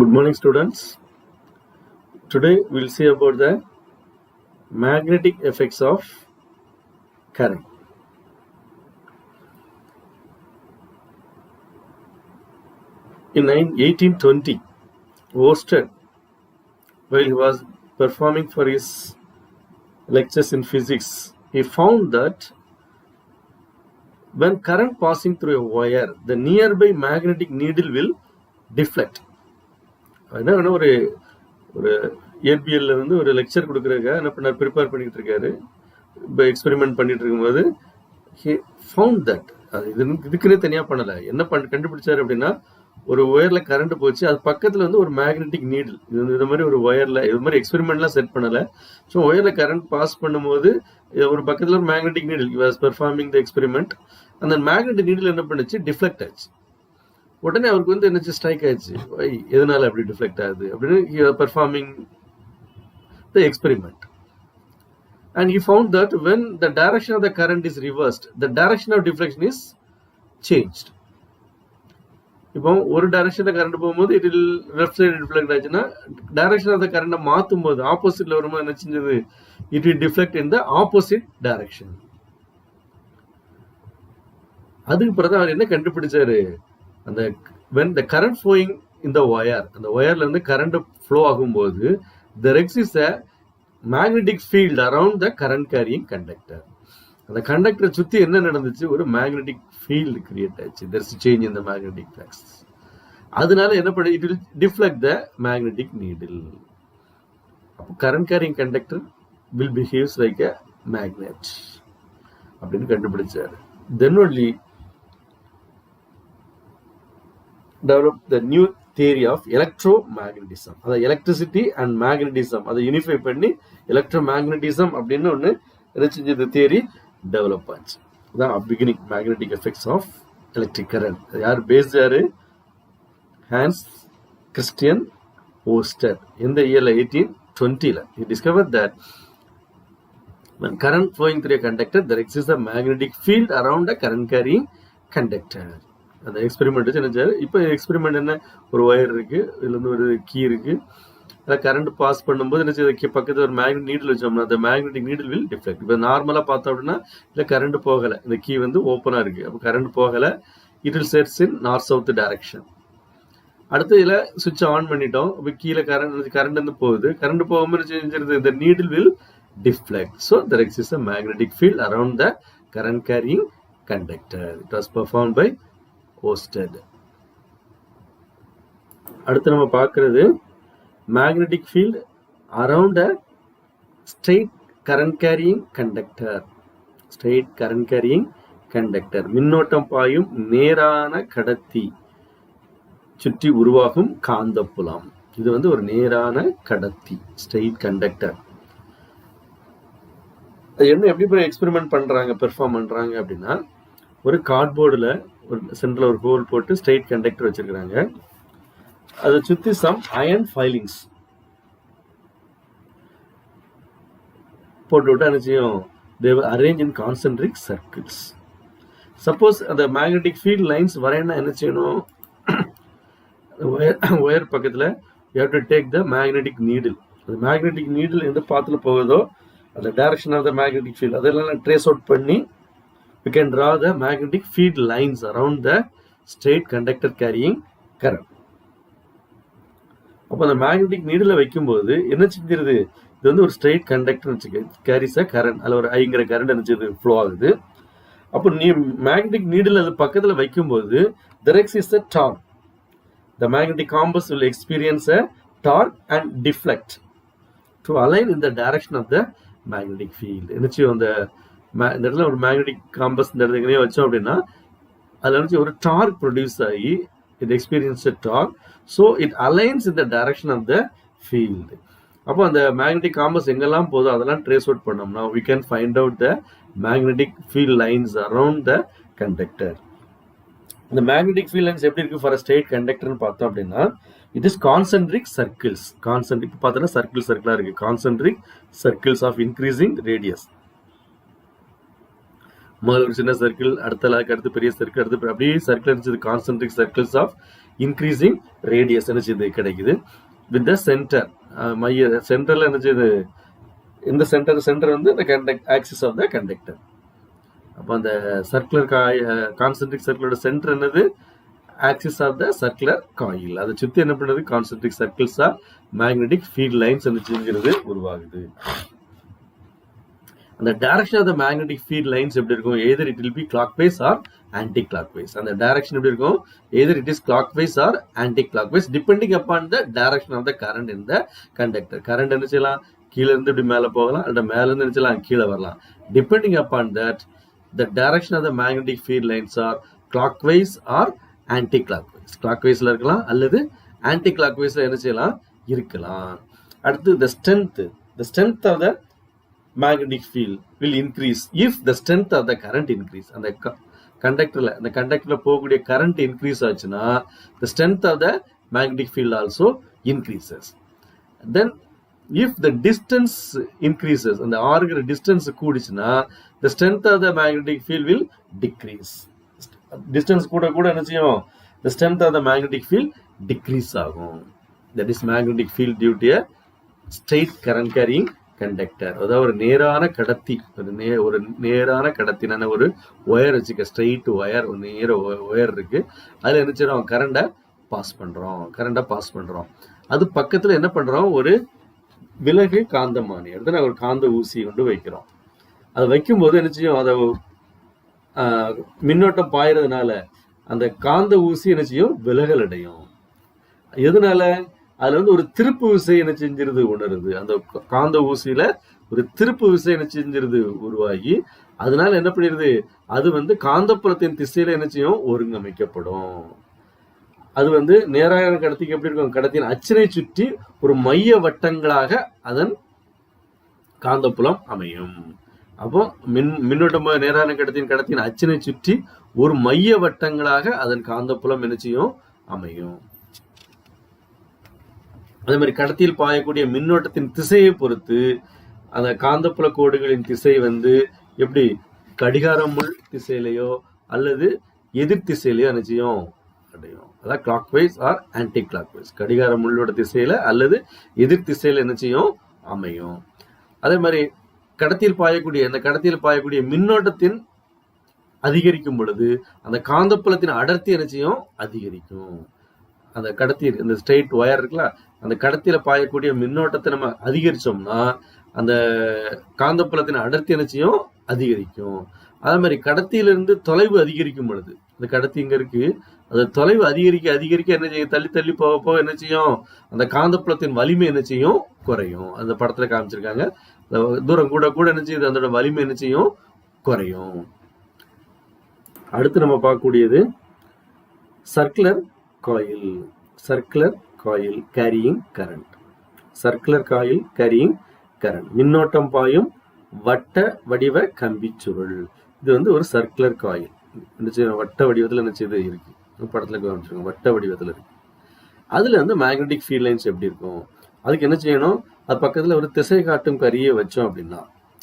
Good morning, students. Today we'll see about the magnetic effects of current. In 1820, Oersted, while he was performing for his lectures in physics, he found that when current passing through a wire, the nearby magnetic needle will deflect. ஒரு இயற்பியல்ல வந்து ஒரு lecture கொடுக்குறதுக்காக என்ன பண்ணார், prepare பண்ணிட்டு இருக்காரு. இப்போ experiment பண்ணிட்டு இருக்கும்போது he found that அது இதுக்குன்னே தனியாக பண்ணலை. என்ன கண்டுபிடிச்சாரு அப்படின்னா, ஒரு ஒயர்ல கரண்ட் போச்சு, அது பக்கத்தில் வந்து ஒரு மேக்னெட்டிக் நீடில், இது மாதிரி ஒரு ஒயர்ல இது மாதிரி எக்ஸ்பெரிமெண்ட்லாம் செட் பண்ணலை. ஸோ ஒயர்ல கரண்ட் பாஸ் பண்ணும்போது ஒரு பக்கத்தில் ஒரு magnetic needle was performing the experiment. அந்த மேக்னெட்டிக் நீடில் என்ன பண்ணுச்சு, டிஃப்ளெக்ட் ஆச்சு. உடனே அவருக்கு வந்து என்ன ஸ்ட்ரைக் ஆயிடுச்சு, எதனால அப்படி டிஃப்ளெக்ட் ஆகுது அப்படின்னு performing the experiment. And he found that when the direction of the current is reversed, the direction of deflection is changed. இப்போ ஒரு டைரக்ஷன்ல கரண்ட் போகும்போது it will left side deflect ஆச்சுன்னா, டைரக்ஷன் ஆஃப் த கரண்ட்டை மாற்றும் போது ஆப்போசிட்ல வரும்போது என்ன செஞ்சது, it will deflect in the opposite direction. அதுக்கு பிறகு அவர் என்ன கண்டுபிடிச்சாரு, அந்த when the current flowing in the wire, அந்த ஒயர்ல இருந்து கரண்ட் ஃப்ளோ ஆகும்போது there exists a magnetic field around the current carrying conductor. அந்த கண்டக்டரை சுத்தி என்ன நடந்துச்சு, ஒரு மேக்னெட்டிக் ஃபீல்ட் கிரியேட் ஆச்சு. there is a change in the magnetic flux. அதனால என்ன பண்ணு, it will deflect the magnetic needle. அப்போ current carrying conductor will behave like a magnet அப்படின்னு கண்டுபிடிச்சாரு. then only developed the new theory of electromagnetism. அத electricity and magnetism அதை unify பண்ணி electromagnetism அப்படின்னு ஒன்று செஞ்சது தியரி டெவலப் ஆச்சு. அதான் beginning magnetic effects of electric current. யார் பேஸ்ட், யாரு, ஹான்ஸ் கிறிஸ்டியன் ஓஸ்டர். எந்த இயர்ல, 1820ல. he discovered that when current flowing through a conductor there exists a magnetic field around the current carrying conductor. அந்த எக்ஸ்பெரிமெண்ட் வச்சு நினைச்சாரு. இப்போ எக்ஸ்பெரிமெண்ட் என்ன, ஒரு ஒயர் இருக்கு, இதுல இருந்து ஒரு கீ இருக்கு, அதில் கரண்ட் பாஸ் பண்ணும்போது என்ன பக்கத்தில் ஒரு மேக்னெட் நீடில் வச்சோம்னா அந்த மேக்னெட்டிக் நீடில் வில் டிஃப்ளெக்ட். இப்போ நார்மலாக பார்த்தோம் அப்படின்னா இல்லை கரண்ட் போகலை, இந்த கீ வந்து ஓப்பனாக இருக்கு, அப்போ கரண்ட் போகலை, it will sets in north south direction. அடுத்து இதில் சுவிட்ச் ஆன் பண்ணிட்டோம், இப்போ கீழே கரண்ட் வந்து போகுது, கரண்ட் போகும்போது செஞ்சிருது, இந்த needle will deflect. So there exists a magnetic field around the current carrying conductor. It was performed by Oersted. அடுத்து நம்ம பார்க்கிறது magnetic field around a straight current carrying conductor. straight current carrying conductor, மின்னோட்டம் பாயும் நேரான கடத்தி சுற்றி உருவாகும் காந்தப்புலம். இது வந்து ஒரு நேரான கடத்தி, straight conductor. என்ன எப்படி போய் எக்ஸ்பெரிமெண்ட் பண்றாங்க, பெர்ஃபார்ம் பண்றாங்க அப்படின்னா, ஒரு கார்ட்போர்டில் ஒரு சென்டரில் ஒரு ஹோல் போட்டு ஸ்ட்ரெயிட் கண்டக்டர் வச்சிருக்கிறாங்க. அதை சுற்றி சம் அயன் ஃபைலிங்ஸ் போட்டு விட்டு நிச்சயம் they will arrange in concentric circles. Suppose அந்த மேக்னெட்டிக் ஃபீல்ட் லைன்ஸ் வரையணும்னா என்ன செய்யணும், ஒயர் பக்கத்தில் you have to take the magnetic needle. அந்த மேக்னெட்டிக் நீடில் எந்த பாத்தில் போகுதோ அந்த direction of the magnetic field அதெல்லாம் ட்ரேஸ் அவுட் பண்ணி we can draw the magnetic field lines around the straight conductor carrying current. அப்போ அந்த மேக்னெட்டிக் நீடில் வைக்கும்போது என்ன செஞ்சிருது, இது வந்து ஒரு ஸ்ட்ரெயிட் கண்டக்டர் வச்சுக்க, கேரிஸ் அ கரண்ட், அதில் ஒரு ஐங்கிற கரண்ட் நினைச்சது ஃப்ளோ ஆகுது. அப்போ நீ மேக்னெட்டிக் நீடில் அது பக்கத்தில் வைக்கும்போது there exists a torque. The magnetic compass will experience a torque and deflect to align in the direction of the magnetic field. என்னச்சு அந்த இந்த இடத்துல ஒரு மேக்னெட்டிக் காம்பஸ் இந்த இடத்துல வச்சோம் அப்படின்னா அதில் வந்து ஒரு டார்க் ப்ரொடியூஸ் ஆகி it experience torque, so it aligns in the direction of the field. அப்போ அந்த மேக்னெட்டிக் காம்பஸ் எங்கெல்லாம் போதோ அதெல்லாம் ட்ரேஸ் அவுட் பண்ணோம்னா we can find out the magnetic field lines around the conductor. இந்த மேக்னெட்டிக் ஃபீல்ட் லைன்ஸ் எப்படி இருக்கு ஃபார் ஸ்ட்ரெயிட் கண்டக்டர்னு பார்த்தோம் அப்படின்னா, it is concentric circles. Concentric பார்த்தோன்னா சர்க்கிளாக இருக்கு, concentric circles of increasing radius. முதல்ல ஒரு சின்ன சர்க்கிள், அடுத்து பெரிய சர்க்கிள், அடுத்து அப்படியே சர்க்கிள் இருந்துச்சு. Concentric circles of increasing radius இது கிடைக்குது. வித் த சென்டர், மைய சென்டர்ல என்னது, இந்த சென்டர் வந்து இந்த ஆக்சிஸ் ஆஃப் த கண்டக்டர். அப்போ அந்த சர்க்குலர் கான்சென்ட்ரிக் சர்க்கிளோட சென்டர் என்னது, axis of the circular coil. அதை சுற்றி என்ன பண்ணுறது, concentric circles of magnetic field lines செஞ்சுங்கிறது உருவாகுது. அந்த direction of the magnetic field lines எப்படி இருக்கும், either it will be clockwise or anti clockwise. அந்த டைரக்ஷன் எப்படி இருக்கும், either it is clockwise or anti clockwise, depending upon the direction of the current in the conductor. Current என்ன செய்யலாம், கீழே இருந்து இப்படி மேலே போகலாம், அல்ல மேல இருந்து என்ன செய்யலாம், கீழே வரலாம். Depending upon that the direction of the magnetic field lines are clockwise or anti-clockwise. clockwise இருக்கலாம் அல்லது anti-clockwise என்ன செய்யலாம், இருக்கலாம். அடுத்து the strength of the magnetic field will increase if the strength of the current increase. அந்த கண்டக்டர்ல போகக்கூடிய current increase ஆச்சுன்னா the strength of the magnetic field also increases. Then if the distance increases, அந்த ஆறுகிற distance கூடிச்சுன்னா the strength of the magnetic field will decrease. distance கூட என்ன செய்யும், the strength of the magnetic field decrease ஆகும். that is magnetic field due to a straight current carrying conductor. அதாவது ஒரு நேரான கடத்தி, ஒரு நேரான கடத்தினான ஒரு ஒயர் வச்சுக்க, ஸ்ட்ரெயிட் ஒயர், ஒரு நேர ஒயர் இருக்கு. அதுல என்ன செய்யறோம், கரண்டை பாஸ் பண்றோம். அது பக்கத்துல என்ன பண்றோம், ஒரு விலகு காந்தமானி எடுத்து நாங்கள் ஒரு காந்த ஊசி கொண்டு வைக்கிறோம். அதை வைக்கும்போது என்ன செய்யும், அதை மின்னோட்டம் பாயறதுனால அந்த காந்த ஊசி என்ன செய்யும், விலகல் அடையும். எதனால, அதுல வந்து ஒரு திருப்பு விசை என்ன செஞ்சிருது, உணருது. அந்த காந்த ஊசியில ஒரு திருப்பு விசை என்ன செஞ்சிருது, உருவாகி அதனால என்ன பண்ணிருது, அது வந்து காந்தப்புலத்தின் திசையில என்ன செய்யும், ஒருங்கமைக்கப்படும். அது வந்து நேரான கடத்திக்கு எப்படி இருக்கும், கடத்தின் அச்சினை சுற்றி ஒரு மைய வட்டங்களாக அதன் காந்தப்புலம் அமையும். அப்போ மின்னோட்டம் நேரான கடத்தின் அச்சினை சுற்றி ஒரு மைய வட்டங்களாக அதன் காந்தப்புலம் என்ன செய்யும், அமையும். அதே மாதிரி கடத்தியில் பாயக்கூடிய மின்னோட்டத்தின் திசையை பொறுத்து அந்த காந்தப்புல கோடுகளின் திசை வந்து எப்படி கடிகாரம் முள் திசையிலையோ அல்லது எதிர் திசையிலையோ என்ன செய்யும், அடையும். அதான் கிளாக்வைஸ் ஆர் ஆன்டி கிளாக்வைஸ், கடிகார முள்ளோட திசையில அல்லது எதிர் திசையில என்ன செய்யும், அமையும். அதே மாதிரி கடத்தியில் பாயக்கூடிய மின்னோட்டத்தின் அதிகரிக்கும் பொழுது அந்த காந்தப்புலத்தின் அடர்த்தி என்ன செய்யும், அதிகரிக்கும். அந்த கடத்தி, இந்த ஸ்ட்ரெயிட் ஒயர் இருக்குல்ல, அந்த கடத்தியில பாயக்கூடிய மின்னோட்டத்தை நம்ம அதிகரிச்சோம்னா அந்த காந்தப்புலத்தின் அடர்த்தி என்ன செய்யும், அதிகரிக்கும். அதே மாதிரி கடத்தியிலிருந்து தொலைவு அதிகரிக்கும் பொழுது, இந்த கடத்தி இங்க இருக்கு, அது தொலைவு அதிகரிக்க என்ன செய்யும், தள்ளி போக என்ன செய்யும், அந்த காந்தப்புலத்தின் வலிமை என்ன செய்யும், குறையும். அந்த படத்துல காமிச்சிருக்காங்க. தூரம் கூட என்ன செய்யுது, அதோட வலிமை என்ன செய்யும், குறையும். அடுத்து நம்ம பார்க்கக்கூடியது சர்க்குலர் காயில் கேரியிங் கரண்ட். மின்னோட்டம் பாயும் வட்ட வடிவ கம்பி சுருள். இது வந்து ஒரு சர்க்குலர் காயில், வட்ட வடிவத்தில் என்ன செய்து இருக்கு, படத்துல காமிச்சிருக்கோம், வட்ட வடிவத்தில் இருக்கு. அதுல வந்து மேக்னெட்டிக் ஃபீல்ட் லைன்ஸ் எப்படி இருக்கும், அதுக்கு என்ன செய்யணும், அது பக்கத்துல ஒரு திசை காட்டும் கருவியை வச்சோம் அப்படின்னா,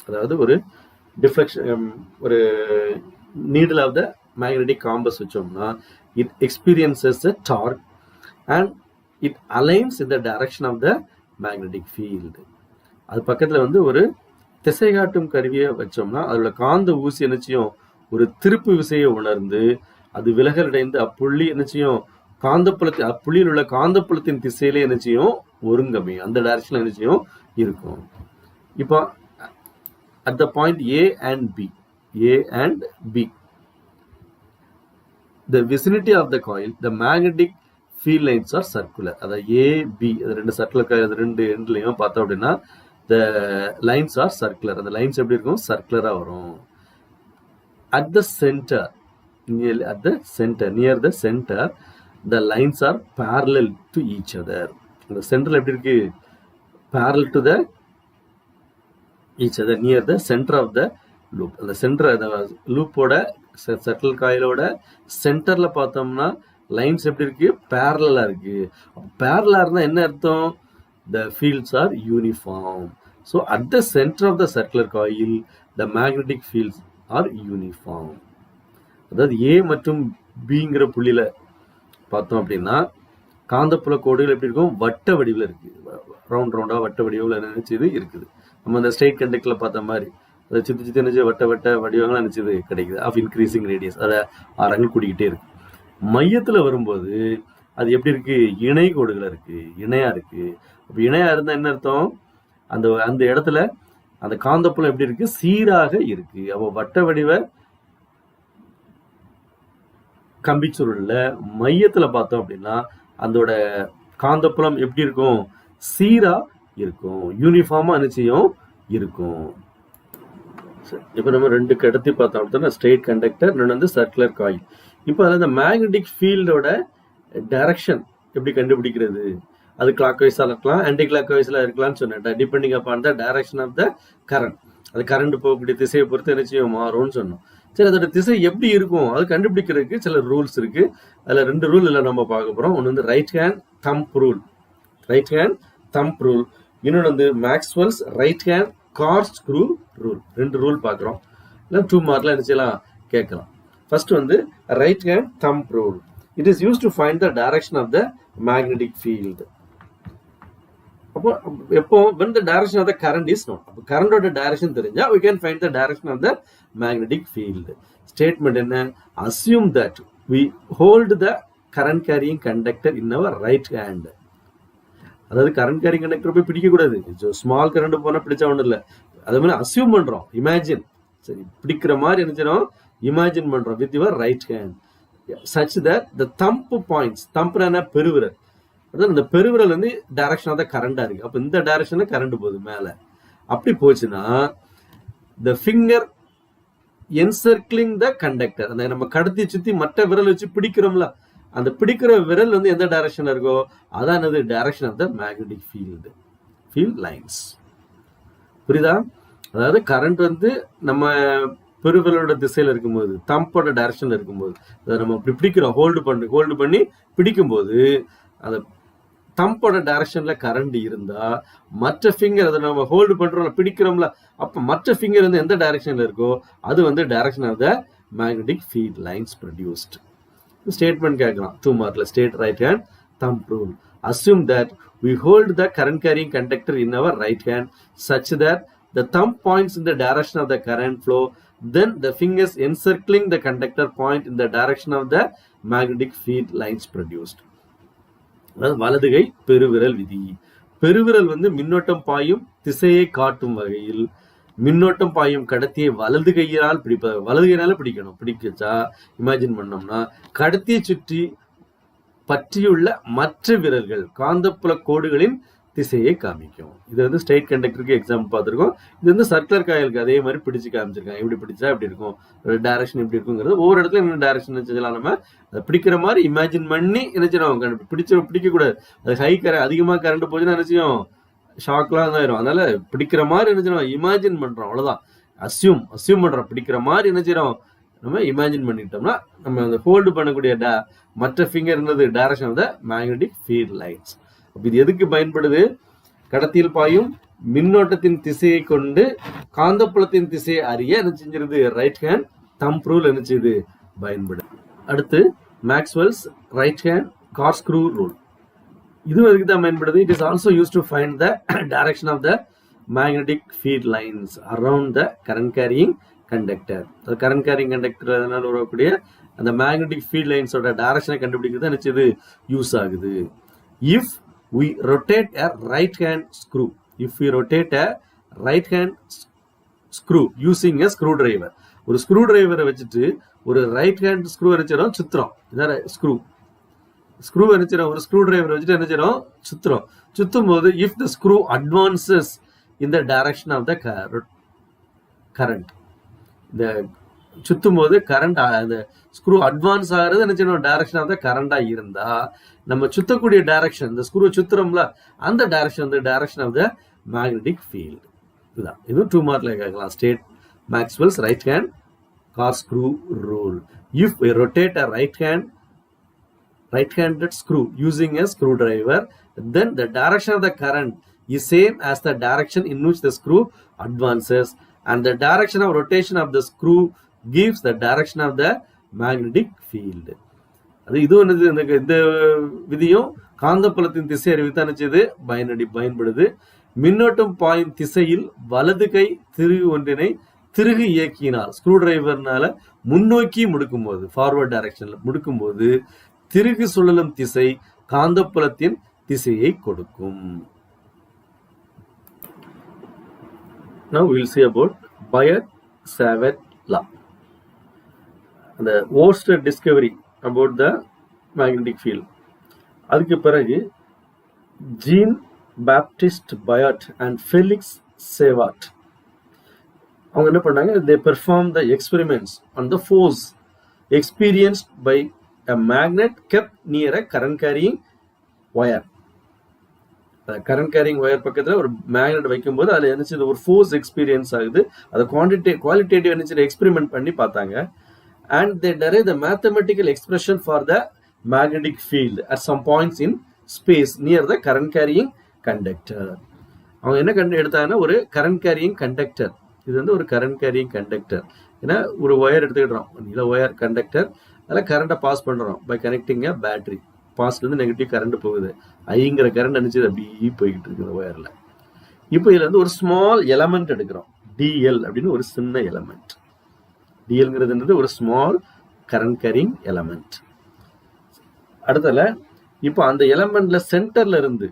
அதாவது ஒரு டிஃப்ளெக்ஷன், ஒரு needle of the magnetic compass வச்சோம்னா it experiences the torque and it aligns in the direction of the magnetic field. அது பக்கத்துல வந்து ஒரு திசை காட்டும் கருவியை வச்சோம்னா அதோட காந்த ஊசி என்ன செய்யும், ஒரு திருப்பு விசையை உணர்ந்து அது விலகல் அடைந்து அப்புள்ளி என்ன செய்யும், அப்புள்ளியில் உள்ள காந்தப்புலத்தின் திசையில என்ன செய்யும், ஒருங்கமையும். அந்த டைரக்ஷன்ல என்ன செய்யும், இருக்கும். இப்போ at the point A and B, the vicinity of the coil, the magnetic field lines are circular. அதாவது A, B, அது ரெண்டு சர்க்குலர் காயில், அது ரெண்டு எண்ட்லையும் பார்த்தோம் அப்படின்னா the lines are circular. அந்த லைன்ஸ் எப்படி இருக்கும், சர்க்குலரா வரும். At the center, near the center, the lines are parallel to each other. இந்த சென்டர்ல எப்படி இருக்கு, parallel to the each other near the center of the loop. அந்த சென்டர், அந்த லூப்போட சர்க்கிள் காயிலோட சென்டர்ல பார்த்தோம்னா லைன்ஸ் எப்படி இருக்கு, பேரலா இருக்கு. பேரலா இருந்தா என்ன அர்த்தம், the fields are uniform. So at the center of the circular coil the magnetic fields are uniform. அதாவது ஏ மற்றும் பிங்கிற புள்ளியில பார்த்தோம் அப்படின்னா காந்தப்புல கோடுகள் எப்படி இருக்கும், வட்ட வடிவில் இருக்கு, ரவுண்டா வட்ட வடிவில் நினைச்சது இருக்குது. நம்ம அந்த ஸ்ட்ரெயிட் கண்டக்டர்ல பார்த்த மாதிரி அதை சுத்தி நினைச்சு வட்ட வடிவங்கள்லாம் நினைச்சது கிடைக்குது ஆஃப் இன்க்ரீசிங் ரேடியஸ். அதை 6 அங்குல கூட்டிக்கிட்டே இருக்கு. மையத்துல வரும்போது அது எப்படி இருக்கு, இணை கோடுகள் இருக்கு, இணையா இருக்கு. அப்ப இணையா இருந்தா என்ன அர்த்தம், அந்த அந்த இடத்துல அந்த காந்தப்புலம் எப்படி இருக்கு, சீராக இருக்கு. அப்போ வட்ட வடிவ கம்பிச்சுருள்ல மையத்துல பார்த்தோம் அப்படின்னா அதோட காந்தப்புலம் எப்படி இருக்கும், சீரா இருக்கும், யூனிஃபார்மா நிச்சயம் இருக்கும். இப்ப நம்ம 2 கடத்தி பார்த்தோம் அப்படின்னா ஸ்ட்ரெயிட் கண்டக்டர், இன்னொன்று வந்து சர்க்குலர் காயில். இப்போ அதில் இந்த மேக்னெட்டிக் ஃபீல்டோட டைரக்ஷன் எப்படி கண்டுபிடிக்கிறது, அது கிளாக் வைஸா இருக்கலாம், ஆன்டி கிளாக் வைஸ்ல இருக்கலாம்னு சொன்னேன். Depending upon the direction of the current. அது கரண்ட் போகக்கூடிய திசையை பொறுத்து நிச்சயம் மாறும்னு சொன்னோம். சரி, அதோட திசை எப்படி இருக்கும் அது கண்டுபிடிக்கிறதுக்கு சில ரூல்ஸ் இருக்கு. அதுல 2 ரூல் இல்லை நம்ம பார்க்க போறோம். ஒன்று வந்து right hand thumb rule, right hand thumb rule. இன்னொன்று வந்து Maxwell's right hand car screw rule. 2 rule பார்க்குறோம். இல்லை 2 மார்க்ல நினைச்சலாம் கேட்கலாம். ஃபர்ஸ்ட் வந்து right hand thumb rule. It is use to find the direction of the magnetic field. அப்போ எப்போ when the direction of the current is known, அப்போ கரண்டோட direction தெரிஞ்சா we can find the direction of the magnetic field. Statement என்ன, assume that we hold the current carrying conductor in our right hand. அதாவது current carrying conductor போய் பிடிக்க கூடாது. Small current போனா பிடிச்சா ஒன்றும் இல்லை. அதே மாதிரி அசியூம் பண்றோம், இமேஜின், சரி பிடிக்கிற மாதிரி நினைச்சிடும், இமேஜின் பண்றோம் with your right hand such that the thumb points, தம்ப்னா பெருவிரல், அதாவது இந்த பெருவிரல் வந்து டைரக்ஷன் ஆஃப் த கரண்டா இருக்கு. அப்ப இந்த டைரக்ஷன்ல கரண்ட் போகுது மேல. அப்படி போச்சுன்னா the finger encircling the conductor, அந்த நம்ம கடத்தி சுத்தி மற்ற விரல் வச்சு பிடிக்கிறோம்ல, அந்த பிடிக்கிற விரல் வந்து எந்த டைரக்ஷன்ல இருக்கோ அதான் direction of the magnetic field lines. புரியுதா? அதாவது கரண்ட் வந்து நம்ம பெருவிரலோட திசையில இருக்கும்போது, தம்போட டைரக்ஷன்ல இருக்கும்போது, அதை நம்ம இப்படி பிடிக்கிறோம், ஹோல்டு பண்ணி பிடிக்கும்போது அந்த தம்போட டைரக்ஷன்ல கரண்ட் இருந்தா மற்ற ஃபிங்கர், அதை நம்ம ஹோல்டு பண்றோம்ல, பிடிக்கிறோம்ல, அப்ப மற்ற ஃபிங்கர் வந்து எந்த டைரக்ஷன்ல இருக்கோ அது வந்து direction of the magnetic field lines produced. Statement கேட்கலாம் 2 மார்க்ல. State right hand thumb rule. Assume that we hold the current carrying conductor in our right hand such that the thumb points in the direction of the current flow, then the fingers encircling the conductor point in the direction of the magnetic field lines produced. அதாவது வலதுகை பெருவிரல் விதி. பெருவிரல் வந்து மின்னோட்டம் பாயும் திசையை காட்டும் வகையில் மின்னோட்டம் பாயும் கடத்தியை வலது கையினால் பிடிக்கணும். பிடிக்கச்சா இமேஜின் பண்ணோம்னா கடத்தியை சுற்றி பற்றியுள்ள மற்ற விரல்கள் காந்தப்புல கோடுகளின் திசையை காமிக்கும். இது வந்து ஸ்ட்ரெயிட் கண்டக்டருக்கு எக்ஸாம்பிள் பார்த்துருக்கோம். இது வந்து சர்க்குலர் காயிலுக்கு அதே மாதிரி பிடிச்சு காமிச்சிருக்காங்க. எப்படி பிடிச்சா எப்படி இருக்கும், டைரக்ஷன் எப்படி இருக்குங்கிறது ஒவ்வொரு இடத்துல என்ன டைரக்ஷன் செஞ்சலாம். நம்ம அதை பிடிக்கிற மாதிரி இமேஜின் பண்ணி நினைச்சிடும். பிடிக்க கூடாது. அது ஹை அதிகமா கரண்ட் போச்சுன்னா நினைச்சியும் ஷாக்லாம் தான் ஆயிரும். அதனால பிடிக்கிற மாதிரி நினைச்சிடும், இமேஜின் பண்றோம், அவ்வளவுதான். அசியூம் பண்றோம். பிடிக்கிற மாதிரி நினைச்சிடும், நம்ம இமேஜின் பண்ணிட்டோம்னா நம்ம அந்த ஹோல்டு பண்ணக்கூடிய மற்ற ஃபிங்கர் இருந்தது direction of the magnetic field lines. இது எதுக்கு பயன்படுது, கடத்தியில் பாயும் மின்னோட்டத்தின் திசையை கொண்டு காந்தப்புலத்தின் திசையை அறிய என்ன செஞ்சிருது, ரைட் ஹேண்ட் தம்ப் ரூல் என்ன செய்யுது பயன்படுது. அடுத்து Maxwell's right hand car screw rule. இது எதுக்கு தான் பயன்படுது, it is also use to find the direction of the magnetic field lines around the current carrying conductor. அது கரண்ட் கேரிங் கண்டக்டர் அதனால வரக்கூடிய அந்த மேக்னெட்டிக் ஃபீல்ட் லைன்ஸோட டைரக்ஷனை கண்டுபிடிக்கிறது நினைச்சது யூஸ் ஆகுது. If we rotate a right hand screw, using a screwdriver, ஒரு screw டிரைவரை வச்சுட்டு ஒரு ரைட் ஹேண்ட் ஸ்க்ரூ வச்சுறோம் சுத்துறோம். இதான் ஸ்க்ரூ வச்சுறோம். ஒரு ஸ்க்ரூ டிரைவர் வச்சுட்டு என்ன செய்றோம், சுத்தும் போது if the screw advances in the direction of the current, இந்த சுத்தும் போது கரண்ட் அந்த ஸ்க்ரூ அட்வான்ஸ் ஆகிறது என்ன செய்யணும், டைரக்ஷன் ஆஃப் த கரண்டா இருந்தா நம்ம சுத்தக்கூடிய டைரக்ஷன், இந்த ஸ்க்ரூ சுத்துறோம்ல அந்த டைரக்ஷன் வந்து direction of the magnetic field. இதுதான். இது 2 மார்க்ல கேட்கலாம். State Maxwell's right hand car screw rule. If we rotate a right-handed screw using a screwdriver, then the direction of the current is same as the direction in which the screw advances and the direction of rotation of the screw gives the direction of the magnetic field. அது இதுவும் என்னது, இந்த விதியும் காந்தப்புலத்தின் திசை அறிவித்தான் செய்து பயன்படுது. மின்னோட்டம் பாயும் திசையில் வலது கை திருகு ஒன்றினை திருகு இயக்கினால், ஸ்க்ரூ டிரைவர்னால முன்னோக்கி முடுக்கும் போது, ஃபார்வர்ட் டைரக்ஷன்ல முடுக்கும் போது திருகு சுழலும் திசை காந்தப்புலத்தின் திசையை கொடுக்கும். Now we will see about Biot-Savart law. The Oersted discovery about the magnetic field. அதுக்கு பிறகு Jean Baptiste Biot and Felix Savart அவங்க என்ன பண்ணாங்க, they performed the experiments on the force experienced by a magnet kept near a current carrying wire. Current carrying wire பக்கத்தில் ஒரு magnet வைக்கும்போது அதில் என்ன ஒரு ஃபோர்ஸ் எக்ஸ்பீரியன்ஸ் ஆகுது. அதை குவாலிட்டேட்டிவ் என்ன எக்ஸ்பெரிமெண்ட் பண்ணி பார்த்தாங்க. And they derive the mathematical expression for the magnetic field at some points in space near the current carrying conductor. அவங்க என்ன எடுத்தாங்கன்னா, ஒரு கரண்ட் கேரியிங் கண்டக்டர், இது வந்து ஒரு கரண்ட் கேரியிங் கண்டக்டர். ஏன்னா ஒரு ஒயர் எடுத்துக்கிட்டோம், இல்லை ஒயர் கண்டக்டர், அதில் கரண்ட்டை பாஸ் பண்ணுறோம் பை கனெக்டிங் அ பேட்டரி. பாசிட்டிவ்லேருந்து நெகட்டிவ் கரண்ட் போகுது, ஐங்கிற கரண்ட் அனுப்பிச்சு அப்படி போய்கிட்டு இருக்குது ஒயரில். இப்போ இதில் வந்து ஒரு ஸ்மால் எலமெண்ட் எடுக்கிறோம், டிஎல் அப்படின்னு ஒரு சின்ன எலமெண்ட். டிஎல்ங்கிறது ஒரு ஸ்மால் கரண்ட் கேரிங் எலமெண்ட். அடுத்தல இப்போ அந்த எலமெண்ட்ல சென்டர்ல இருந்து,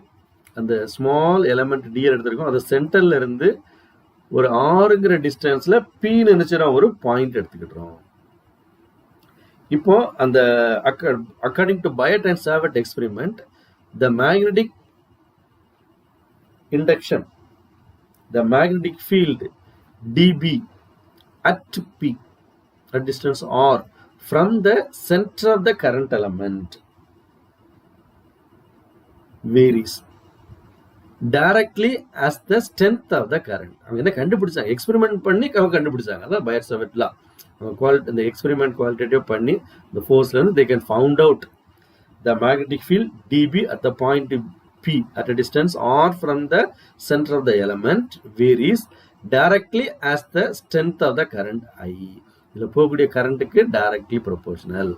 அந்த ஸ்மால் எலமெண்ட் டிஎல் எடுத்திருக்கோம், அந்த சென்டர்ல இருந்து ஒரு ஆறுங்கிற டிஸ்டன்ஸ்ல பீன்னு நினைச்சிடும் ஒரு பாயிண்ட் எடுத்துக்கிட்டோம். இப்போ அந்த according to Biot and Savart experiment, the magnetic induction, the magnetic field dB at P at distance R from the center of the current element varies directly as the strength of the current. அவங்க என்ன கண்டுபிடிச்சாங்க, experiment பண்ணி அவங்க கண்டுபிடிச்சாங்க. அதான் Biot-Savart law. இந்த experiment qualitative பண்ணி இந்த ஃபோர்ஸ்ல இருந்து they can found out the magnetic field dB at the point P at a distance R from the center of the element varies directly as the strength of the current I. இதுல போகக்கூடிய கரண்ட்டுக்கு directly proportional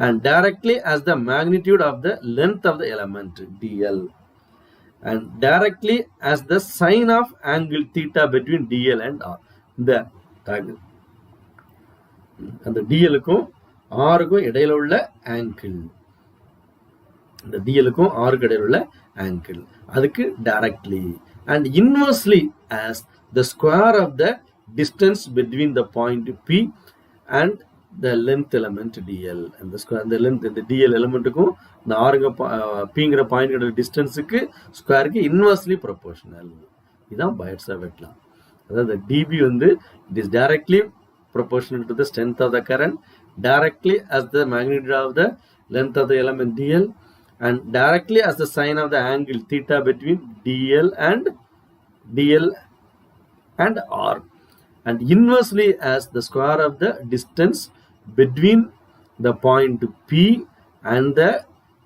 and directly as the magnitude of the length of the element dl and directly as the sine of angle theta between dl and R. இந்த அந்த டிஎலுக்கும் ஆருக்கும் இடையில உள்ள angle, இந்த டிஎலுக்கும் ஆருக்கு இடையில உள்ள ஆங்கிள், அதுக்கு directly and inversely as the square of the distance between the point P and the length element dl. அந்த ஸ்கொயர், இந்த லென்த், இந்த டிஎல் எலிமெண்ட்டுக்கும் இந்த ஆருங்க பிங்கிற பாயிண்ட் டிஸ்டன்ஸுக்கு ஸ்கொயருக்கு இன்வெர்ஸ்லி ப்ரொபோர்ஷனல். இதுதான் Biot-Savart law. அதாவது டிபி வந்து it is directly proportional to the strength of the current, directly as the magnitude of the length of the element dl and directly as the sine of the angle theta between dl and R and inversely as the square of the distance between the point P and the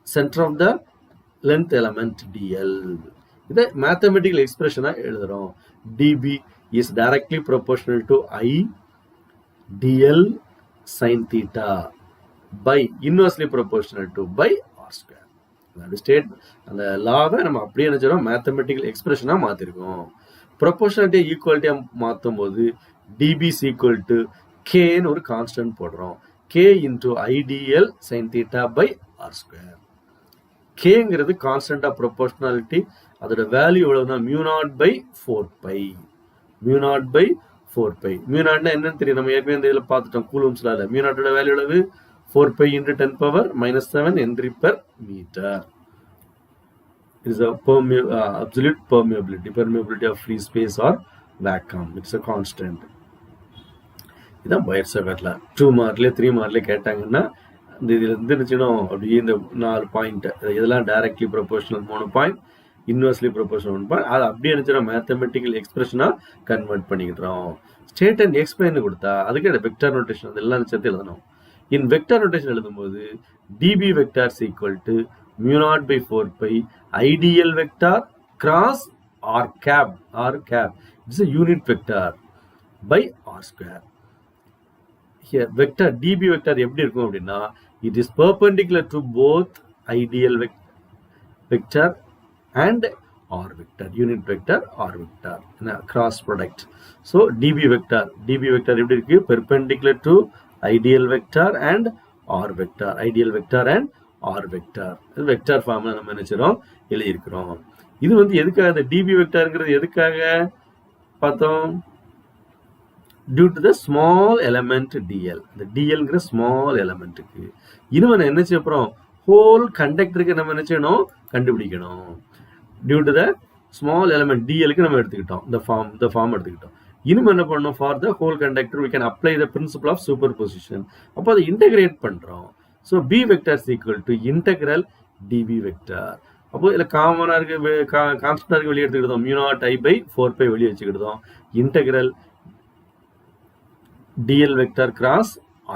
center of the length element dl. இதை mathematical expression எழுதுறோம். dB is directly proportional to I dl sin theta by inversely proportional to by r square. அந்த state, அந்த லாவை நம்ம அப்படியே நினைச்சோம் mathematical எக்ஸ்பிரஷனா மாத்திருக்கோம். Proportionality ஈக்குவாலிட்டியா மாற்றும் போது டிபி இஸ் ஈக்குவல் டு கேன்னு ஒரு கான்ஸ்டன்ட் போடுறோம், K into IDL sine theta by r square. கேங்கிறது கான்ஸ்டன்ட் ஆஃப் ப்ரொபோர்ஷனாலிட்டி, அதோட வேல்யூ எவ்வளவுனா μ0 by 4π, μ0 by 4π. μ0 என்னன்னு தெரியும், நம்ம ஏற்கனவே இந்த இதில் பார்த்துட்டோம் கூலூம்ஸ்ல. μ0 வேல்யூ எவ்வளவு, 4π into 10 power -7 Henry per meter. It is a absolute permeability of free space or vacuum. It's a constant. இதுதான் Biot-Savart law. 2 மார்க்ல 3 மார்க்ல கேட்டாங்கன்னா இந்த இதுல இருந்து நிச்சயம் அப்படியே இந்த 4 பாயிண்ட் இதெல்லாம் directly proportional 3 point, inversely proportional 1 point, அது அப்படியே நிச்சயம் மேத்தமெட்டிக்கல் எக்ஸ்பிரஷனா கன்வெர்ட் பண்ணிக்கிறோம். ஸ்டேட் அண்ட் எக்ஸ்பிளைன் கொடுத்தா அதுக்கு வெக்டர் நோட்டேஷன் அதெல்லாம் நிச்சயத்தை எழுதணும். In vector notation எழுதும்போது dB vector is equal to μ0 by 4π ideal vector cross r cap. It's a unit vector. by r square. Here vector dB vector எப்படி இருக்கும் அப்படின்னா it is perpendicular to both ideal vector and r vector, unit vector r vector, cross product. So dB vector எப்படி இருக்கு? Perpendicular to ideal vector and r vector, ideal vector and r vector. Vector ஃபார்ம்ல நம்ம நினைச்சிரோம் எழுதி இருக்கிறோம். இது வந்து எதுக்காக இந்த dB வெக்டர்ங்கிறது எதுக்காக பார்த்தோம்? due to the small element dl. இந்த dlங்கிற small elementக்கு இன்னும் என்ன செய்ய போறோம்? whole conductorக்கு நம்ம என்ன செய்யணும்? கண்டுபிடிக்கணும். due to the small element dlக்கு நம்ம எடுத்துக்கிட்டோம். இந்த ஃபார்ம் எடுத்துக்கிட்டோம். இன்னும் என்ன பண்ணணும்? for the whole conductor we can apply the principle of superposition. அப்போ அதை இன்டகிரேட் பண்றோம். so b vector is equal to integral db vector. அப்போ இதுல காமனா இருக்கு, கான்ஸ்டன்டா இருக்கு, வெளியே எடுத்துக்கிட்டோம். mu naught I by 4 pi வெளியே வச்சுக்கிட்டோம். integral dl vector cross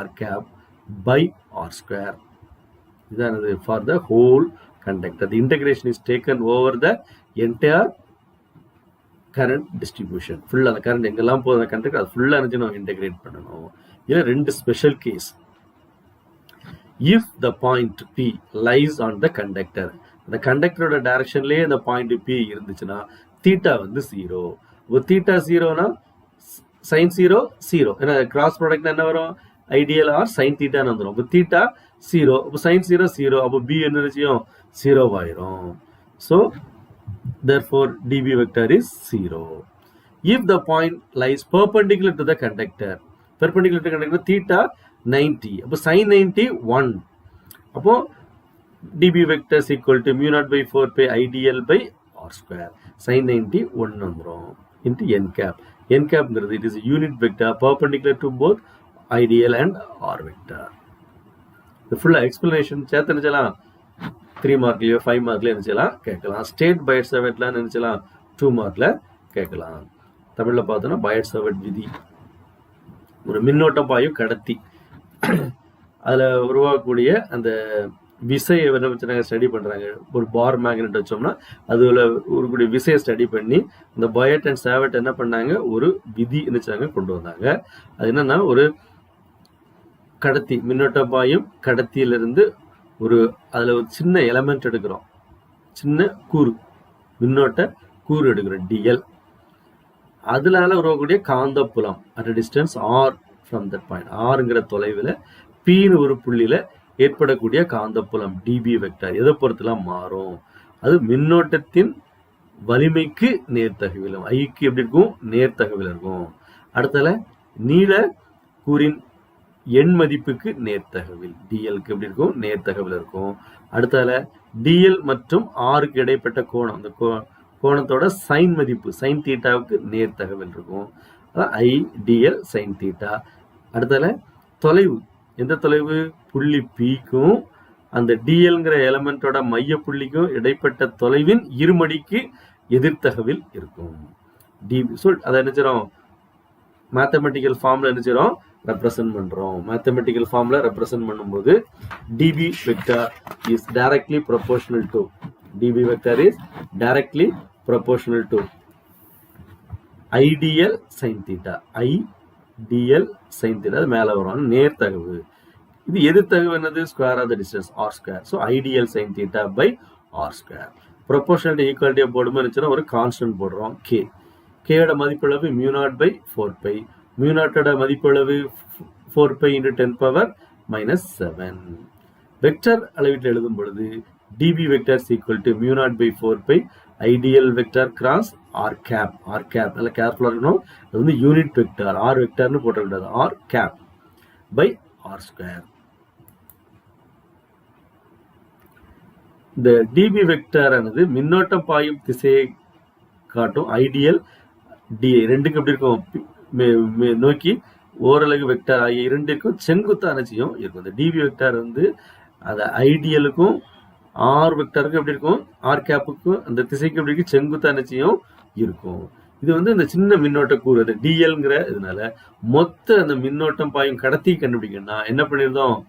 r cap by r square. இதானது for the whole conductor. The integration is taken over the entire current distribution. full அந்த current எங்கெல்லாம் போகுது conductor அது full energy நம்ம integrate பண்ணணும். இதுல ரெண்டு special case. if the point p lies on the conductor, the conductorோட டைரக்ஷன்லயே அந்த பாயிண்ட் p இருந்துச்சுன்னா தீட்டா வந்து 0. இப்போ தீட்டா 0னா sin 0 0. ஏன்னா கிராஸ் ப்ராடக்ட் என்ன வரும்? ஐடியல் ஆர் sin தீட்டான்னு வந்துடும். இப்போ தீட்டா 0, இப்போ sin 0 0, அப்போ b என்ன செய்யும்? 0 ஆயிரும். so therefore dB vector is 0. if the point lies perpendicular to the conductor, perpendicular to conductor theta 90, அப்போ sin 90 1. அப்போ dB vector is equal to mu naught by 4 pi ideal by r square. sin 90 1 வந்துரும் into n cap. n capங்கிறது it is a unit vector perpendicular to both ideal and r vector. the full explanation சேர்த்து நினைச்சலாம் 3 மார்க்லயோ 5 மார்க்லயோ நினைச்சலாம் கேட்கலாம். State byte சர்வெட்ல நினைச்சலாம் 2 மார்க்ல கேட்கலாம். தமிழ்ல பார்த்தோம்னா byte சர்வெட் விதி. ஒரு மின்னோட்டம் பாயும் கடத்தி, அதுல உருவாக்கக்கூடிய அந்த விசையை என்ன ஸ்டடி பண்றாங்க. ஒரு பார் மேக்னெட் வச்சோம்னா அதுல ஒரு விசையை ஸ்டடி பண்ணி இந்த பைட் அண்ட் சேவட் என்ன பண்ணாங்க? ஒரு விதி நினைச்சாங்க கொண்டு வந்தாங்க. அது என்னன்னா ஒரு கடத்தி, மின்னோட்டம் பாயும் கடத்தியிலிருந்து அதுல ஒரு சின்ன எலமெண்ட் எடுக்கிறோம், சின்ன கூறு, மின்னோட்ட கூறு எடுக்கிறோம் டிஎல். அதனால உருவக்கூடிய காந்த புலம் at distance r from that point, ஆறுங்கிற தொலைவில் பீனு ஒரு புள்ளியில ஏற்படக்கூடிய காந்த புலம் டிபி வெக்டர் எதை பொறுத்தெல்லாம் மாறும்? அது மின்னோட்டத்தின் வலிமைக்கு நேர்த்தகவில், ஐக்கு எப்படி இருக்கும்? நேர்த்தகவில் இருக்கும். அடுத்தல நீள கூறின் எண் மதிப்புக்கு நேர்த்தகவில், டிஎல்க்கு எப்படி இருக்கும்? நேர்த்தகவில் இருக்கும். அடுத்தால டிஎல் மற்றும் ஆருக்கு இடைப்பட்ட கோணம், அந்த கோணத்தோட சைன் மதிப்பு சைன் தீட்டாவுக்கு நேர்த்தகவில் இருக்கும். ஐ டிஎல் சைன் தீட்டா. அடுத்தால தொலைவு, எந்த தொலைவு? புள்ளி பிக்கும் அந்த டிஎல்ங்கிற எலமெண்டோட மைய புள்ளிக்கும் இடைப்பட்ட தொலைவின் இருமடிக்கு எதிர்த்தகவில் இருக்கும். டிபி அதை நினைச்சிடும் மேத்தமெட்டிக்கல் ஃபார்ம்ல நினைச்சிடும் ரெப்ரசன்ட் பண்றோம். மேத்தமெட்டிக்கல் ஃபார்ம்ல ரெப்ரசன்ட் பண்ணும்போது dB vector is directly proportional to, dB vector is directly proportional to ideal sine theta. Ideal sine theta அது மேல வரும், நேர்த்தகவு. இது எதிர்த்தகவு என்னது? Square of the distance r square. So ideal sine theta by r square. Proportional ஈக்குவாலிட்டியை போடும்போது ஒரு கான்ஸ்டன்ட் போடுறோம் கே. கேயோட மதிப்பளவு mu naught by 4 pi. mu naughtோட மதிப்பளவு 4 pi into 10 power minus 7. Vector அளவீட்டில் எழுதும் பொழுது dB vector is equal to mu naught by 4 pi ideal vector cross r cap. r cap நல்ல கேர்ஃபுல்லா இருக்கணும். அது வந்து unit vector, r வெக்டர்னு போட்டக்கூடாது, r cap by r square. இந்த dB வெக்டர் ஆனது மின்னோட்டம் பாயும் திசையை காட்டும். ஐடியல் டி ரெண்டுக்கு எப்படி இருக்கும்? நோக்கி ஓரலகு வெக்டர் ஆகிய இரண்டிற்கும் செங்குத்தான செய்யும் இருக்கும். இந்த டிபி வெக்டர் வந்து அது ஐடியலுக்கும் ஆர் வெக்டருக்கும் எப்படி இருக்கும்? ஆர் கேப்புக்கும் அந்த திசைக்கு எப்படி இருக்கு? செங்குத்தான செய்யும் இருக்கும். இது வந்து இந்த சின்ன மின்னோட்ட கூறு அது டிஎல்ங்கிற இதனால மொத்த அந்த மின்னோட்டம் பாயும் கடத்தி கண்டுபிடிக்கணும்னா என்ன பண்ணிருந்தோம்?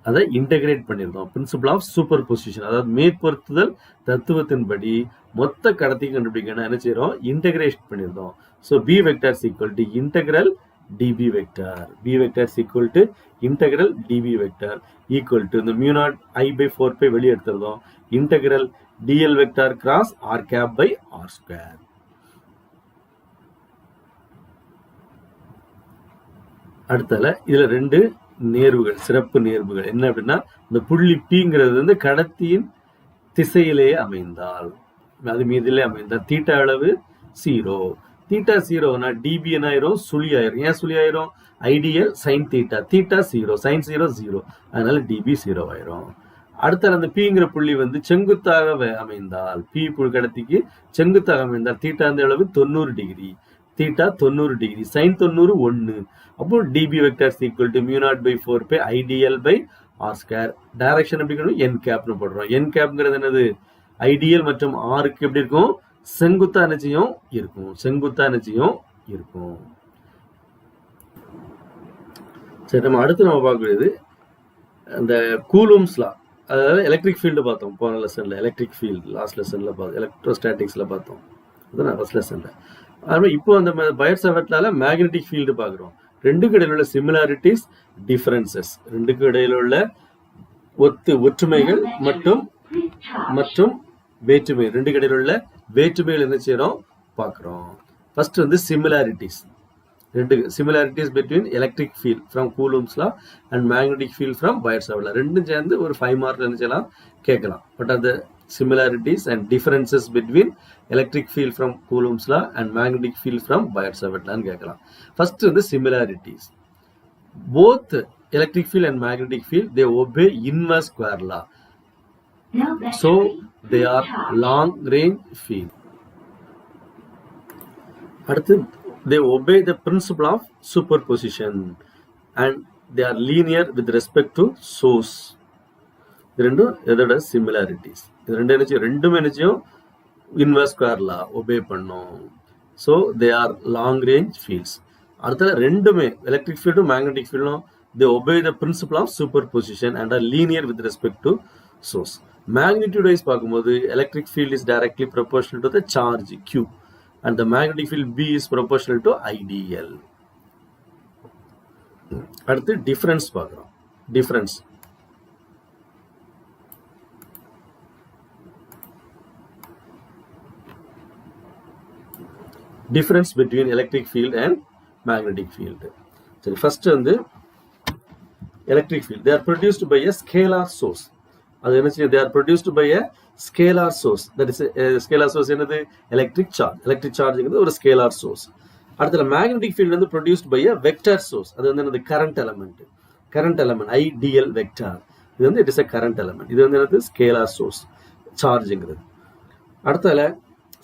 அதை இன்டகிரேட் பண்ணிருந்தோம். பிரின்சிபல் ஆஃப் சூப்பர் பொசிஷன், அதாவது மேற்பொருத்துதல் தத்துவத்தின்படி மொத்த கடத்தி கண்டுபிடிக்கணும் என்ன செய்யறோம்? இன்டகிரேட் பண்ணிருந்தோம். So B vector is equal to integral dB vector. B vector is equal to integral dB vector equal to the mu naught I by 4 pi வெளியே எடுத்துறோம் integral dl vector cross r cap by r square. அடுத்தல இதுல ரெண்டு நேர்வுகள் சிறப்பு நேர்வுகள் என்ன அப்படின்னா இந்த புள்ளி Pங்கிறது வந்து கடத்தியின் திசையிலேயே அமைந்தால் அது மீதிலே அமைந்தால் தீட்டா அளவு 0. தீட்டா 0னா dB என்ன ஆயிரும் சுழி ஆயிரும். ஏன் சுழி ஆயிரும்? Ideal sin theta theta 0 sin 0 0 அதனால dB 0 ஆயிரும். அடுத்த அந்த Pங்கிற புள்ளி வந்து செங்குத்தாக அமைந்தால் P கடத்திக்கு செங்குத்தாக அமைந்தால் தீட்டா அந்த அளவு 90 டிகிரி தீட்டா 90 டிகிரி sin 90 1 அப்போ dB vector is equal to mu naught by 4 pi IDL by r square. Direction எப்படி இருக்கணும் n கேப்னு போடுறோம். n கேப்ங்கிறது என்னது ஐடியல் மற்றும் ஆருக்கு எப்படி இருக்கும் செங்குத்தா நிச்சயம் இருக்கும் செங்குத்தா நிச்சயம் இருக்கும். சரி நம்ம அடுத்து நம்ம பார்க்கக்கூடியது அந்த கூலூம்ஸ் லா அதாவது எலக்ட்ரிக் ஃபீல்டு பார்த்தோம் போன லெசன்ல எலக்ட்ரிக் ஃபீல்டு லாஸ்ட் லெசன்ல பார்த்தோம் எலக்ட்ரோஸ்டாட்டிக்ஸ்ல பார்த்தோம் அதான் ஃபர்ஸ்ட் லெசன்ல. அதனால இப்போ அந்த பயோட்-சாவர்ட்லால மேக்னெட்டிக் ஃபீல்டு பார்க்குறோம். ரெண்டுக்கு இடையில உள்ள சிமிலாரிட்டிஸ் டிஃபரன்சஸ் ரெண்டுக்கு இடையில உள்ள ஒற்றுமைகள் மற்றும் வேற்றுமை ரெண்டுக்கு இடையில உள்ள வேற்றுமைகள் என்ன செய்யறோம் பார்க்கிறோம். ஃபர்ஸ்ட் வந்து சிமிலாரிட்டிஸ் ரெண்டு similarities between electric field from Coulomb's law and magnetic field from Biot Savart law ரெண்டும் சேர்ந்து ஒரு 5 மார்க்ல என்ன செய்யலாம் கேட்கலாம். பட் அந்த similarities and differences between electric field from Coulomb's law and magnetic field from Biout-Savart law ன்னு கேட்கலாம். First the similarities. Both electric field and magnetic field they obey inverse square law. So they are long range field. அடுத்து they obey the principle of superposition and they are linear with respect to source. ரெண்டும் எதோட similarities இது ரெண்டுமே நிச்சயம் inverse square law obey பண்ணும். So they are long range fields. அடுத்த ரெண்டுமே electric ஃபீல்டும் மேக்னெட்டிக் ஃபீல்டும் they obey the principle of superposition and are linear with respect to source. Magnitude wise பார்க்கும்போது electric field is directly proportional to the charge Q and the magnetic field B is proportional to IDL. அடுத்து difference பார்க்குறோம். Difference between electric field and magnetic field. So first வந்து electric field they are produced by a scalar source. அது என்ன செய்யும் they are produced by a scalar source. That is scalar source என்னது electric charge ஒரு scalar source. அடுத்து magnetic field வந்து produced by a vector source. அது வந்து என்னது current element IDL vector. இது வந்து it is a current element. இது வந்து என்னது scalar source chargeங்கிறது. அடுத்து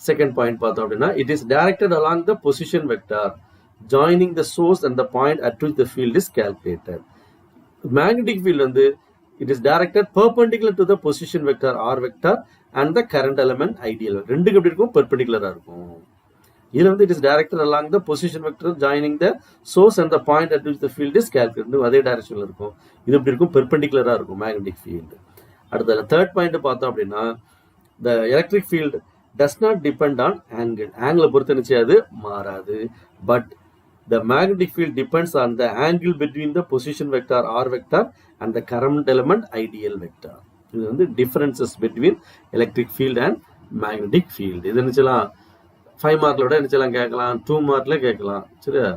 second point பார்த்தோம் அப்படின்னா it is directed along the position vector joining the source and the point at which the field is calculated. Magnetic field வந்து it is directed perpendicular to the position vector r vector and the current element IDL. ரெண்டுக்கு எப்படி இருக்கும் perpendicular-ஆ இருக்கும். இதுல வந்து it is directed along the position vector joining the source and the point at which the field is calculated. அதே டைரக்ஷன்ல இருக்கும். இது எப்படி இருக்கும் perpendicular-ஆ இருக்கும் magnetic field. அடுத்து third point பார்த்தோம் அப்படின்னா the electric field does not depend on angle பொறுத்து நிச்சயாது மாறாது. But the magnetic field depends on the angle between the position vector r vector and the current element IDL vector. இது வந்து differences between electric field and magnetic field. இது நிச்சலாம் 5 மார்க்ல விட நிச்சலாம் கேட்கலாம் 2 மார்க்ல கேட்கலாம். சரியா?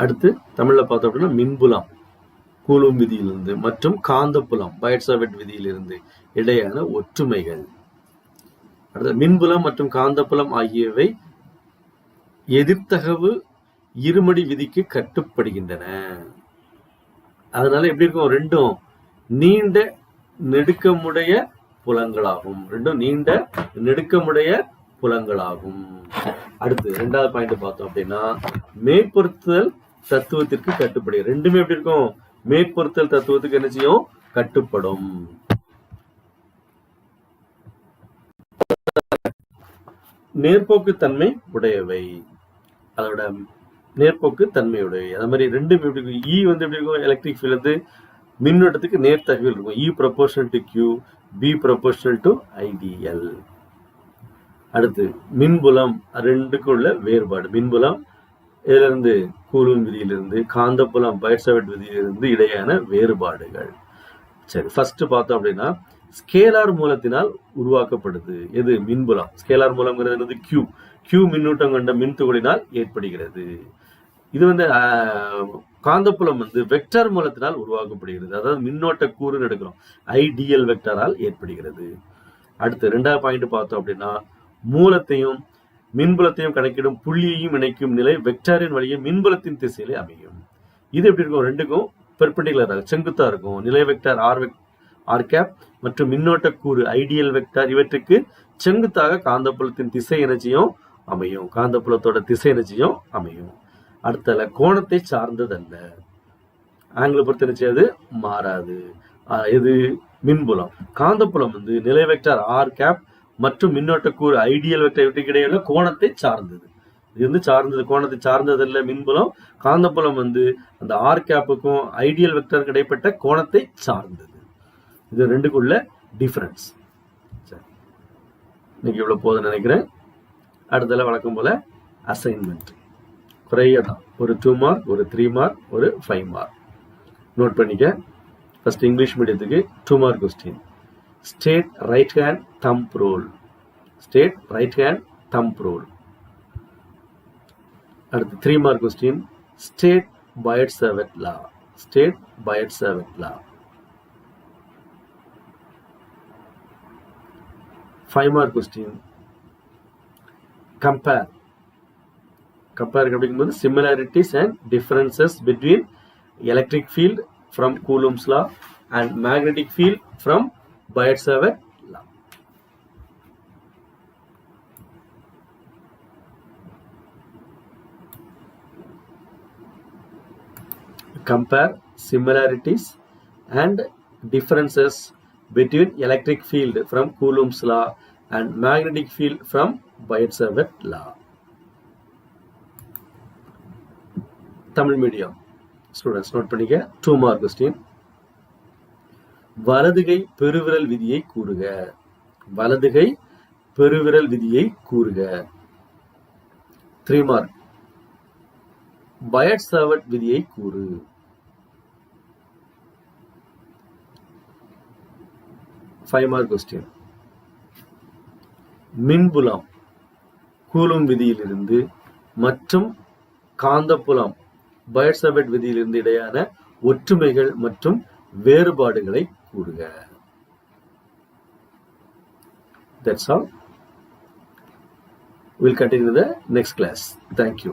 அடுத்து தமிழ்ல பார்த்தோம் அப்படின்னா மின்புலம் கூலூம் விதியிலிருந்து மற்றும் காந்தப்புலம் பயோட்-சாவர்ட் விதியிலிருந்து இடையான ஒற்றுமைகள். அடுத்து மின்புலம் மற்றும் காந்தப்புலம் ஆகியவை எதிர்த்தகவு இருமடி விதிக்கு கட்டுப்படுகின்றன. அதனால எப்படி இருக்கும் ரெண்டும் நீண்ட நெடுக்கமுடைய புலங்களாகும். அடுத்து இரண்டாவது பாயிண்ட் பார்த்தோம் அப்படின்னா மேற்பொருத்துதல் தத்துவத்திற்கு கட்டுப்படுகிறது. ரெண்டுமே எப்படி இருக்கும் மேற்பொருத்தல் தத்துவத்துக்கு என்ன செய்யும் கட்டுப்படும். நேர்போக்கு தன்மை உடையவை அதோட நேர்போக்கு தன்மையுடையவை. அது மாதிரி ரெண்டும் எப்படி இருக்கும் E வந்து எப்படி இருக்கும் எலக்ட்ரிக் ஃபீல்ட் வந்து மின்னோட்டத்துக்கு நேர்த்தகவில் இருக்கும். E proportional to Q, B proportional to IDL. அடுத்து மின்புலம் ரெண்டுக்கும் உள்ள வேறுபாடு. மின்புலம் இதிலிருந்து கூலும் விதியிலிருந்து, காந்தப்புலம் பைட்சவர்ட் விதியிலிருந்து இடையான வேறுபாடுகள். சரி, ஃபர்ஸ்ட் பார்த்தோம் அப்படின்னா ஸ்கேலார் மூலத்தினால் உருவாக்கப்படுது. எது? மின்புலம். ஸ்கேலார் மூலம்ங்கிறது Q மின்னூட்டம் கொண்ட மின்துகளினால் ஏற்படுகிறது. இது காந்தப்புலம் வெக்டர் மூலத்தினால் உருவாக்கப்படுகிறது. அதாவது மின்னோட்ட கூறு எடுக்கிறோம், ஐடியல் வெக்டரால் ஏற்படுகிறது. அடுத்து 2வது பாயிண்ட் பார்த்தோம் அப்படின்னா மூலத்தையும் மின்புலத்தையும் கணக்கிடும் புள்ளியையும் இணைக்கும் நிலை வெக்டரின் வழியே மின்புலத்தின் திசையிலே அமையும். இது எப்படி இருக்கும்? ரெண்டுக்கும் பெர்பெண்டிகுலராக செங்குத்தா இருக்கும். நிலை வெக்டர் ஆர் கேப் மற்றும் மின்னோட்ட கூறு ஐடியல் வெக்டர் இவற்றுக்கு செங்குத்தாக காந்தப்புலத்தின் திசை எனர்ஜியும் அமையும். காந்தப்புலத்தோட திசை எனர்ஜியும் அமையும். அடுத்தல கோணத்தை சார்ந்ததல்ல. ஆங்கிள் பொறுத்து நினைச்சு அது மாறாது. இது மின்புலம். காந்தப்புலம் நிலை வெக்டர் ஆர் கேப் மற்றும் மின்னோட்ட கூறு ஐடியல் வெக்டர் இவற்றுக்கு இடையில கோணத்தை சார்ந்தது. இது சார்ந்தது, கோணத்தை சார்ந்ததல்ல மின்புலம். காந்தப்புலம் அந்த ஆர் கேப்புக்கும் ஐடியல் வெக்டருக்கு இடைப்பட்ட கோணத்தை சார்ந்தது. இது ரெண்டுக்குள்ள டிஃபரன்ஸ். இன்னைக்கு இவ்வளவு போதும் நினைக்கிறேன். அடுத்தல வழக்கம் போல அசைன்மெண்ட் குறைய தான். ஒரு 2 மார்க், ஒரு 3 மார்க், ஒரு 5 மார்க். நோட் பண்ணிக்க. ஃபர்ஸ்ட் இங்கிலீஷ் மீடியத்துக்கு 2 mark question. State right hand thumb rule. State right hand thumb rule. அடுத்து 3 mark question. State Biot Savart law. State Biot Savart law. 5 mark question. Compare. Compare அப்படிங்கும்போது similarities and differences between electric field from Coulomb's law and magnetic field from Biotte-Savart law. Compare similarities and differences between electric field from Coulomb's law and magnetic field from Biotte-Savart law. Tamil medium students note பண்ணிக்க. 2 mark question. வலதுகை பெருவிரல் விதியை கூறுக. வலதுகை பெருவிரல் விதியை கூறுக. 3 mark. Byte-Savart விதியை கூறு. 5 mark question. மின்புலம் கூலும் விதியிலிருந்து மற்றும் காந்தப்புலம் பைட்-சாவர்ட் விதியிலிருந்து இடையான ஒற்றுமைகள் மற்றும் வேறுபாடுகளை கூறுக. That's all. We'll continue in the next class. Thank you.